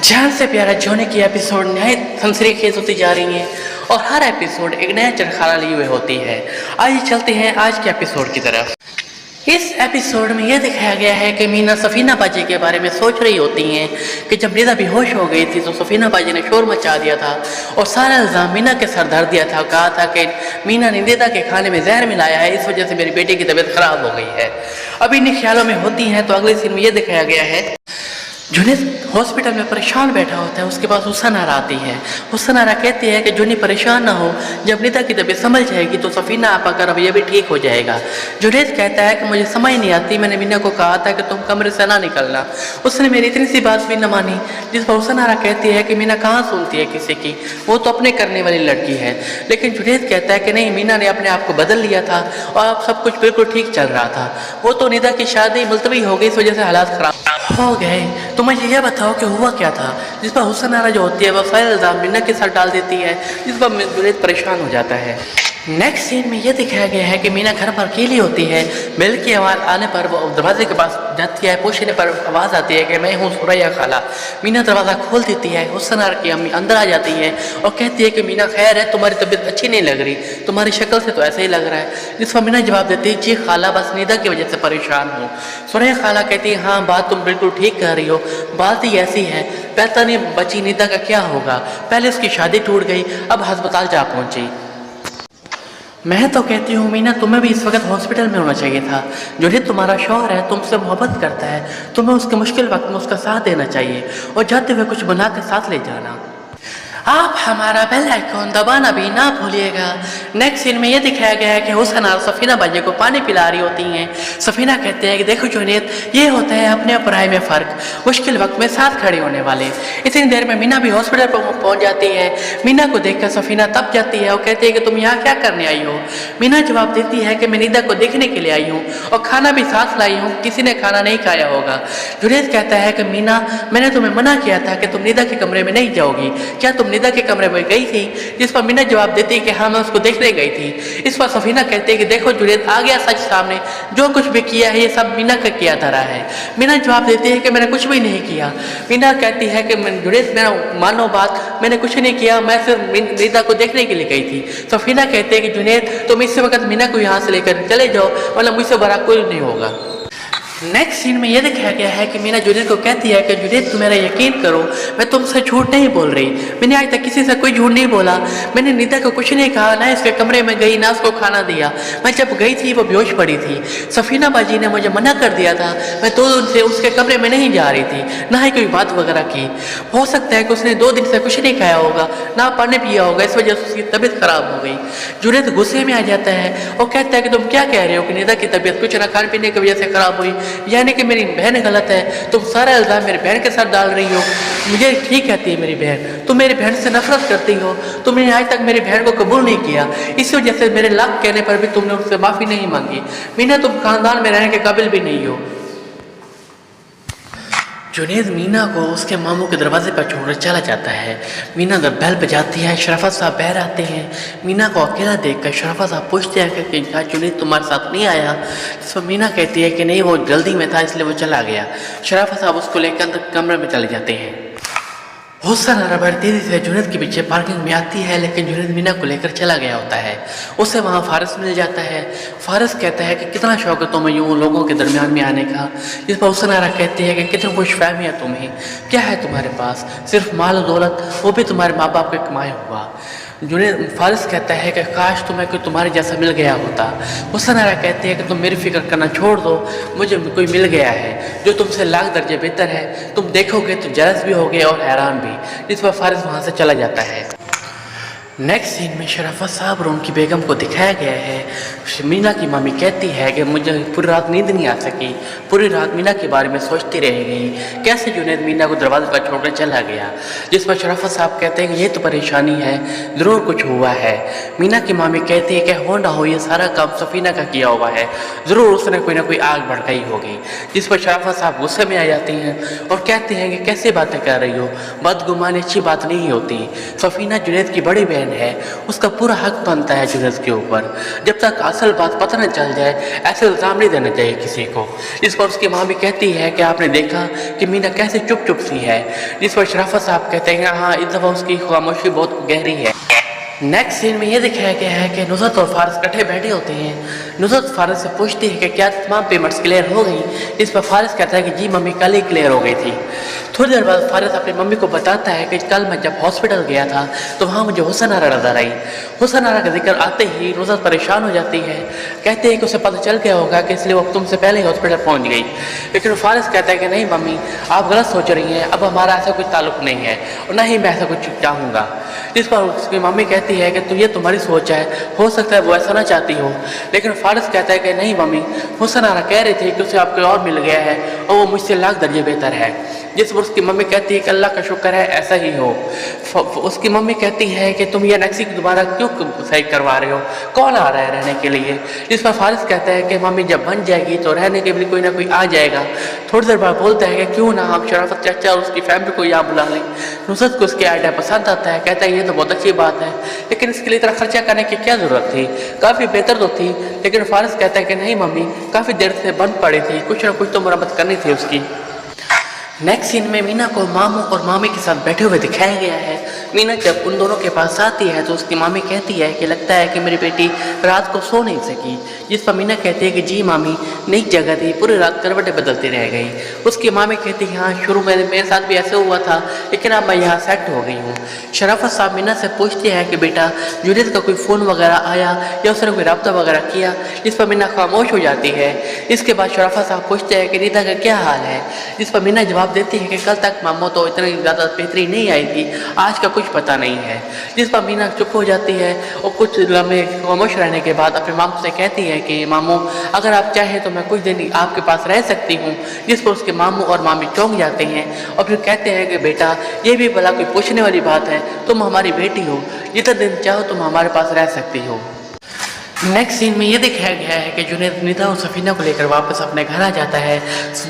जान से प्यारा जोने की एपिसोड नए खेज होती जा रही हैं और हर एपिसोड एक नया चरखाना लिए हुए होती है। आइए चलते हैं आज के एपिसोड की तरफ। इस एपिसोड में यह दिखाया गया है कि मीना सफीना बाजी के बारे में सोच रही होती हैं कि जब निदा बेहोश हो गई थी तो सफीना बाजी ने शोर मचा दिया था और सारा इल्ज़ाम मीना के सर धर दिया था। कहा था कि मीना ने निदा के खाने में जहर मिलाया है, इस वजह से मेरी बेटी की तबीयत खराब हो गई है। अभी इन ख्यालों में होती हैं तो अगले सीन में यह दिखाया गया है जुनेद हॉस्पिटल में परेशान बैठा होता है। उसके पास हुसन आरा आती है। हुसन आरा कहती है कि जुनी परेशान ना हो, जब निदा की तबीयत संभल जाएगी तो सफीना आपा का रवैया भी ठीक हो जाएगा। जुनेद कहता है कि मुझे समझ नहीं आती, मैंने मीना को कहा था कि तुम कमरे से ना निकलना, उसने मेरी इतनी सी बात भी न मानी। जिस पर हुसन आरा कहती है कि मीना कहाँ सुनती है किसी की, वो तो अपने करने वाली लड़की है। लेकिन जुनेद कहता है कि नहीं, मीना ने अपने आप को बदल लिया था और अब सब कुछ बिल्कुल ठीक चल रहा था। वो तो निदा की शादी मुलतवी हो गई, इस वजह से हालात खराब हो गए। तो मुझे यह बताओ कि हुआ क्या था। जिस पर हुसन आरा जो होती है वह सारे इल्ज़ाम मीना के साथ डाल देती है, जिस पर जुनेद परेशान हो जाता है। नेक्स्ट सीन में यह दिखाया गया है कि मीना घर पर अकेली होती है। बेल की आवाज़ आने पर वो दरवाजे के पास जाती है। पूछने पर आवाज़ आती है कि मैं हूँ सुरैया खाला। मीना दरवाज़ा खोल देती है। हुसन आरा की अम्मी अंदर आ जाती है और कहती है कि मीना खैर है, तुम्हारी तबीयत अच्छी नहीं लग रही, तुम्हारी शक्ल से तो ऐसे ही लग रहा है। जिस पर मीना जवाब देती है जी खाला, बस निदा की वजह से परेशान हूँ। सुरैया खाला कहती है हाँ बात तुम बिल्कुल ठीक कह रही हो, बात ही ऐसी है, पता नहीं बची निदा का क्या होगा। पहले उसकी शादी टूट गई, अब अस्पताल जा पहुँची। मैं तो कहती हूँ मीना तुम्हें भी इस वक्त हॉस्पिटल में होना चाहिए था। जुनेद तुम्हारा शौहर है, तुमसे मोहब्बत करता है, तुम्हें उसके मुश्किल वक्त में उसका साथ देना चाहिए और जाते हुए कुछ बना के साथ ले जाना। आप हमारा बेल आइकॉन दबाना भी ना भूलिएगा। नेक्स्ट सीन में यह दिखाया गया है कि हुसन आरा सफीना बाजी को पानी पिला रही होती हैं। सफीना कहते हैं कि देखो जुनेद, ये होता है अपने और पराये में फ़र्क, मुश्किल वक्त में साथ खड़े होने वाले। इतनी देर में मीना भी हॉस्पिटल पर पहुंच जाती है। मीना को देखकर सफीना तप जाती है और कहती है कि तुम यहाँ क्या करने आई हो। मीना जवाब देती है कि मैं निदा को देखने के लिए आई हूँ और खाना भी साथ लाई हूँ, किसी ने खाना नहीं खाया होगा। जुनेद कहता है कि मीना, मैंने तुम्हें मना किया था कि तुम निदा के कमरे में नहीं जाओगी, क्या तुम निदा के कमरे में गई थी? जिस पर मीना जवाब देती है कि हाँ मैं उसको देखने गई थी। इस पर सफीना कहती है कि देखो जुनेद, आ गया सच सामने, जो कुछ भी किया है ये सब मीना का किया धरा है। मीना जवाब देती है कि मैंने कुछ भी नहीं किया। मीना कहती है कि जुनेद मेरा मानो बात, मैंने कुछ नहीं किया, मैं सिर्फ निदा को देखने के लिए गई थी। सफीना कहती है कि जुनेद तुम इस वक्त मीना को यहाँ से लेकर चले जाओ, वरना मुझसे बड़ा कोई नहीं होगा। नेक्स्ट सीन में यह दिखाया गया है कि मीना जुनेद को कहती है कि जुनेद तुम मेरा यकीन करो, मैं तुमसे झूठ नहीं बोल रही, मैंने आज तक किसी से कोई झूठ नहीं बोला। मैंने निदा को कुछ नहीं कहा, ना इसके कमरे में गई, ना उसको खाना दिया। मैं जब गई थी वो बेहोश पड़ी थी। सफीना बाजी ने मुझे मना कर दिया था, मैं 2 दिन से उसके कमरे में नहीं जा रही थी, ना ही कोई बात वगैरह की। हो सकता है कि उसने 2 दिन से कुछ नहीं खाया होगा, ना पानी पिया होगा, इस वजह से उसकी तबीयत खराब हो गई। जुनेद गुस्से में आ जाता है और कहता है कि तुम क्या कह रहे हो कि निदा की तबीयत कुछ ना खाने पीने की वजह से खराब हुई, यानी कि मेरी बहन गलत है, तुम सारा इल्ज़ाम मेरी बहन के साथ डाल रही हो। मुझे ठीक कहती है मेरी बहन, तुम मेरी बहन से नफरत करती हो, तुमने आज तक मेरी बहन को कबूल नहीं किया, इस वजह से मेरे लाख कहने पर भी तुमने उससे माफ़ी नहीं मांगी। मीना तुम खानदान में रहने के काबिल भी नहीं हो। जुनेद मीना को उसके मामू के दरवाजे पर छोड़कर चला जाता है। मीना जब बेल बजाती है, शराफत साहब बाहर आते हैं। मीना को अकेला देखकर शराफत साहब पूछते हैं कि क्या जुनेद तुम्हारे साथ नहीं आया? जिस पर मीना कहती है कि नहीं, वो जल्दी में था इसलिए वो चला गया। शराफत साहब उसको लेकर कमरे में चले जाते हैं। हुसन आरा बड़ी तेजी से जुनेद के पीछे पार्किंग में आती है, लेकिन जुनेद मीना को लेकर चला गया होता है। उसे वहाँ फारिस मिल जाता है। फारिस कहता है कि कितना शौक है तुम्हें यूँ लोगों के दरमियान में आने का। जिस पर हुसन आरा कहती है कि कितनी खुशफहमी है तुम्हें, क्या है तुम्हारे पास, सिर्फ माल दौलत, वो भी तुम्हारे माँ बाप के कमाए हुआ। जुनेद फारिस कहता है कि काश तुम्हें कोई तुम्हारे जैसा मिल गया होता। हुसन आरा कहती है कि तुम मेरी फिक्र करना छोड़ दो, मुझे कोई मिल गया है जो तुमसे लाख दर्जे बेहतर है, तुम देखोगे तो जलस भी होगे और हैरान भी। जिस पर फारिस वहाँ से चला जाता है। नेक्स्ट सीन में शराफत साहब और उनकी बेगम को दिखाया गया है। मीना की मम्मी कहती है कि मुझे पूरी रात नींद नहीं आ सकी, पूरी रात मीना के बारे में सोचती रह गई, कैसे जुनेद मीना को दरवाजे पर छोड़कर चला गया। जिस पर शराफत साहब कहते हैं कि ये तो परेशानी है, ज़रूर कुछ हुआ है। मीना की मम्मी कहती है कि हो ना हो ये सारा काम सफीना का किया हुआ है, ज़रूर उसने कोई ना कोई आग भड़काई होगी। जिस पर शराफत साहब गुस्से में आ जाती हैं और कहते हैं कि कैसे बातें कर रही हो, बदगुमानी अच्छी बात नहीं होती। सफीना जुनेद की बड़ी बहन बहन है उसका पूरा हक बनता है जुनैद के ऊपर। जब तक असल बात पता न चल जाए ऐसे इल्ज़ाम नहीं देना चाहिए किसी को। इस पर उसकी माँ भी कहती है कि आपने देखा कि मीना कैसे चुप चुप सी है। जिस पर शराफत साहब कहते हैं हाँ इस दफ़ा उसकी खामोशी बहुत गहरी है। नेक्स्ट सीन में ये दिखाया गया है कि नुसरत और फारिस इकट्ठे बैठे होते हैं। नुसरत फारिस से पूछती है कि क्या तमाम पेमेंट्स क्लियर हो गई। इस पर फारिस कहता है कि जी मम्मी कल ही क्लियर हो गई थी। थोड़ी देर बाद फारिस अपनी मम्मी को बताता है कि कल मैं जब हॉस्पिटल गया था तो वहाँ मुझे हुसन आरा नजर आई। हुसन आरा का जिक्र आते ही नुसरत परेशान हो जाती है। कहते हैं कि उसे पता चल गया होगा कि इसलिए वो तुमसे पहले ही हॉस्पिटल पहुँच गई। लेकिन फारिस कहता है कि नहीं मम्मी आप गलत सोच रही हैं, अब हमारा ऐसा कुछ ताल्लुक नहीं है और ना ही मैं ऐसा कुछ चाहूँगा। इस पर उसकी मम्मी कहती है कि ये तुम्हारी सोच है, हो सकता है वो ऐसा ना चाहती हो। लेकिन फारिस कहता है कि नहीं मम्मी हुसन आरा कह रही थी कि उसे आपको और मिल गया है और वो मुझसे लाख दर्जे बेहतर है। जिस पर उसकी मम्मी कहती है कि अल्लाह का शुक्र है ऐसा ही हो। उसकी मम्मी कहती है कि तुम ये नक्सी दोबारा क्यों सही करवा रहे हो, कौन आ रहा है रहने के लिए। जिस पर फारिस कहता है कि मम्मी जब बन जाएगी तो रहने के लिए कोई ना कोई आ जाएगा। थोड़ी देर बाद बोलता है कि क्यों ना हम शराफत चाचा और उसकी फैमिली को यहाँ बुला लें। नुसरत को उसकी आइडिया पसंद आता है, कहता है ये तो बहुत अच्छी बात है लेकिन इसके लिए इतना खर्चा करने की क्या ज़रूरत थी, काफ़ी बेहतर तो थी। लेकिन फारिस कहता है कि नहीं मम्मी काफ़ी देर से बंद पड़ी थी, कुछ ना कुछ तो मुरम्मत करनी थी उसकी। नेक्स्ट सीन में मीना को मामू और मामी के साथ बैठे हुए दिखाया गया है। मीना जब उन दोनों के पास आती है तो उसकी मामी कहती है कि लगता है कि मेरी बेटी रात को सो नहीं सकी। जिस पर मीना कहती है कि जी मामी नई जगह थी, पूरी रात करवटें बदलती रह गई। उसकी मामी कहती है हाँ शुरू में मेरे साथ भी ऐसे हुआ था लेकिन अब मैं यहाँ सेट हो गई हूँ। शराफत साहब मीना से पूछती है कि बेटा जुनैद का कोई फ़ोन वगैरह आया या उसने कोई रब्ता वगैरह किया। जिस पर मीना खामोश हो जाती है। इसके बाद शराफत साहब पूछते हैं कि नीता का क्या हाल है। जिस पर मीना जवाब देती है कि कल तक मामू तो इतनी ज़्यादा बेहतरी नहीं आई थी, आज का कुछ पता नहीं है। जिस पर मीना चुप हो जाती है और कुछ लम्हे खामोश रहने के बाद अपने मामू से कहती है कि मामू अगर आप चाहें तो मैं कुछ दिन आपके पास रह सकती हूँ। जिस पर उसके मामू और मामी चौंक जाते हैं और फिर कहते हैं कि बेटा ये भी भला कोई पूछने वाली बात है, तुम हमारी बेटी हो, जितना दिन चाहो तुम हमारे पास रह सकती हो। नेक्स्ट सीन में ये दिखाया गया है कि जुनैद निदा और सफ़ीना को लेकर वापस अपने घर आ जाता है।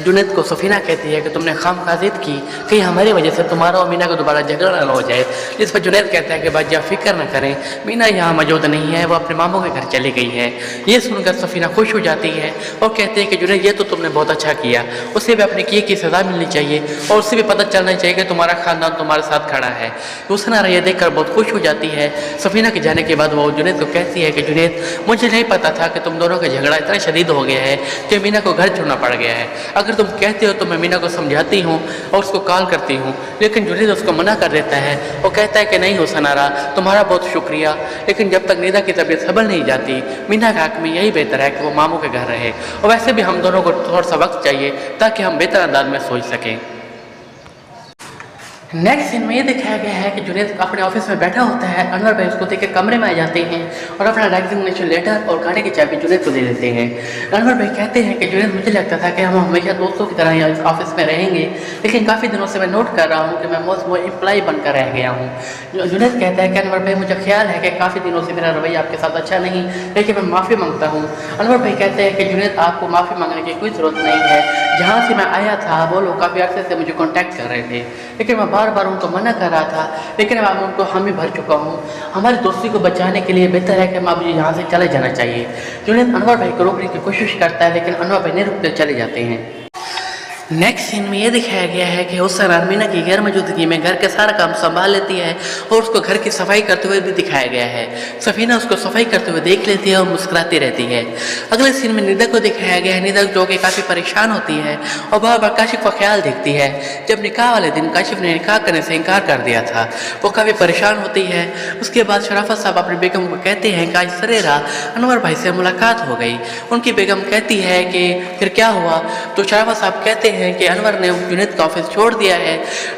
जुनैद को सफ़ीना कहती है कि तुमने खामखा ज़िद की कहीं हमारी वजह से तुम्हारा और मीना को दोबारा झगड़ा ना हो जाए। जिस पर जुनैद कहता है कि भाई आप फिक्र न करें, मीना यहाँ मौजूद नहीं है, वो अपने मामू के घर चली गई है। ये सुनकर सफ़ीना खुश हो जाती है और कहती है कि जुनैद ये तो तुमने बहुत अच्छा किया, उसे भी अपने किए की सज़ा मिलनी चाहिए और उससे भी पता चलना चाहिए कि तुम्हारा ख़ानदान तुम्हारे साथ खड़ा है। हुसन आरा ये देखकर बहुत खुश हो जाती है। सफ़ीना के जाने के बाद वो जुनैद को कहती है कि जुनैद मुझे नहीं पता था कि तुम दोनों का झगड़ा इतना शदीद हो गया है कि मीना को घर छोड़ना पड़ गया है। अगर तुम कहते हो तो मैं मीना को समझाती हूँ और उसको कॉल करती हूँ। लेकिन जुनैद उसको मना कर देता है और कहता है कि नहीं हुसन आरा तुम्हारा बहुत शुक्रिया, लेकिन जब तक निदा की तबीयत संभल नहीं जाती मीना के हक़ में यही बेहतर है कि वो मामू के घर रहे। और वैसे भी हम दोनों को थोड़ा सा वक्त चाहिए ताकि हम बेहतर अंदाज में सोच सकें। नेक्स्ट सीन में ये दिखाया गया है कि जुनैद अपने ऑफिस में बैठा होता है। अनवर भाई उसको देख के कमरे में आ जाते हैं और अपना रेजिग्नेशन लेटर और गाड़ी की चाबी जुनैद को दे देते हैं। अनवर भाई कहते हैं कि जुनैद मुझे लगता था कि हम हमेशा दोस्तों की तरह यहाँ ऑफिस में रहेंगे, लेकिन काफ़ी दिनों से मैं नोट कर रहा हूँ कि मैं मोस्ट एम्प्लॉय बनकर रह गया हूँ। जुनैद कहता है कि अनवर भाई मुझे ख्याल है कि काफ़ी दिनों से मेरा रवैया आपके साथ अच्छा नहीं, लेकिन मैं माफ़ी मांगता हूँ। अनवर भाई कहते हैं कि जुनैद आपको माफ़ी मांगने की कोई ज़रूरत नहीं है, जहाँ से मैं आया था वो लोग काफ़ी अर्से से मुझे कॉन्टैक्ट कर रहे थे, लेकिन मैं बार बार उनको मना कर रहा था, लेकिन मैं उनको हामी भर चुका हूँ। हमारी दोस्ती को बचाने के लिए बेहतर है कि मैं अब यहाँ से चले जाना चाहिए। जुनैद अनवर भाई को रोकने की कोशिश करता है लेकिन अनवर भाई नहीं रुकते चले जाते हैं। नेक्स्ट सीन में ये दिखाया गया है कि हुसन आरा मीना की गैर मौजूदगी में घर के सारा काम संभाल लेती है और उसको घर की सफाई करते हुए भी दिखाया गया है। सफ़ीना उसको सफाई करते हुए देख लेती है और मुस्कुराती रहती है। अगले सीन में निदा को दिखाया गया है। निदा जो कि काफ़ी परेशान होती है और बार बार काशिफ का ख्याल देखती है। जब निकाह वाले दिन काशिफ ने निकाह करने से इनकार कर दिया था, वो काफ़ी परेशान होती है। उसके बाद शराफत साहब अपनी बेगम को कहते हैं कि आज सरेरा अनवर भाई से मुलाकात हो गई। उनकी बेगम कहती है कि फिर क्या हुआ, तो शराफत साहब कहते हैं कि अनवर ने जुनैद का ऑफिस छोड़ दिया है,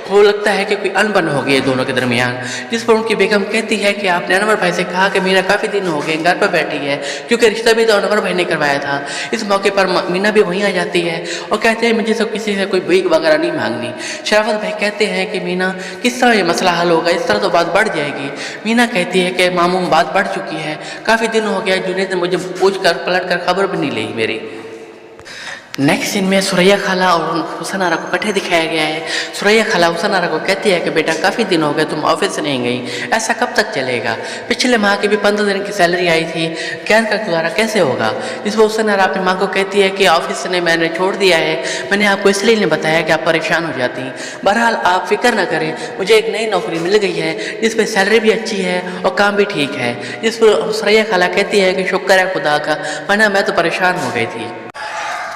वो लगता है कि कोई अनबन हो गई है दोनों के दरमियान। जिस पर उनकी बेगम कहती है कि आपने अनवर भाई से कहा कि मीना काफ़ी दिन हो गए घर पर बैठी है, क्योंकि रिश्ता भी तो अनवर भाई ने करवाया था। इस मौके पर मीना भी वहीं आ जाती है और कहते हैं मुझे सब किसी से कोई भीख वगैरह नहीं मांगनी। शराफत भाई कहते हैं कि मीना किस तरह ये मसला हल होगा, इस तरह तो बात बढ़ जाएगी। मीना कहती है कि मामू बात बढ़ चुकी है, काफ़ी दिन हो गया जुनैद ने मुझे पूछ कर पलट कर खबर भी नहीं ली मेरी। नेक्स्ट सीन में सुरैया खाला और हुसन आरा को इकट्ठे दिखाया गया है। सुरैया खाला हुसन आरा को कहती है कि बेटा काफ़ी दिन हो गए तुम ऑफिस नहीं गई, ऐसा कब तक चलेगा? पिछले माह की भी 15 दिन की सैलरी आई थी, क्या का गुजारा कैसे होगा? इस पर हुसन आरा अपनी माँ को कहती है कि ऑफिस ने मैंने छोड़ दिया है, मैंने आपको इसलिए नहीं बताया कि आप परेशान हो जाती। बहरहाल आप फिक्र ना करें, मुझे एक नई नौकरी मिल गई है जिस पर सैलरी भी अच्छी है और काम भी ठीक है। जिस पर सुरैया खाला कहती है कि शुक्र है खुदा का, वरना मैं तो परेशान हो गई थी।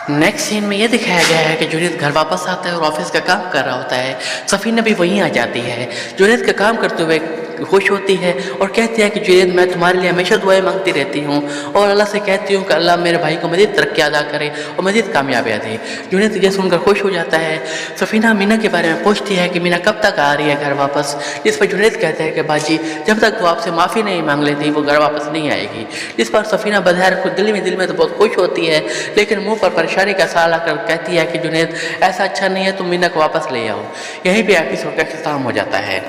नेक्स्ट सीन में ये दिखाया गया है कि जुनैद घर वापस आता है और ऑफिस का काम कर रहा होता है। सफीना भी वहीं आ जाती है। जुनैद का काम करते हुए खुश होती है और कहती है कि जुनैद मैं तुम्हारे लिए हमेशा दुआएं मांगती रहती हूँ और अल्लाह से कहती हूँ कि अल्लाह मेरे भाई को मज़ीद तरक्की अदा करे और मज़ीद कामयाबियाँ दे। जुनैद ये सुनकर खुश हो जाता है। सफीना मीना के बारे में पूछती है कि मीना कब तक आ रही है घर वापस। जिस पर जुनैद कहता है कि बाजी जब तक वो आपसे माफ़ी नहीं मांग लेती वो घर वापस नहीं आएगी। जिस पर सफीना बज़ाहिर खुद दिल में तो बहुत खुश होती है, लेकिन मुंह पर परेशानी का साल आकर कहती है कि जुनैद ऐसा अच्छा नहीं है, तुम मीना को वापस ले आओ। यहीं पे एपिसोड का इख्तिताम हो जाता है।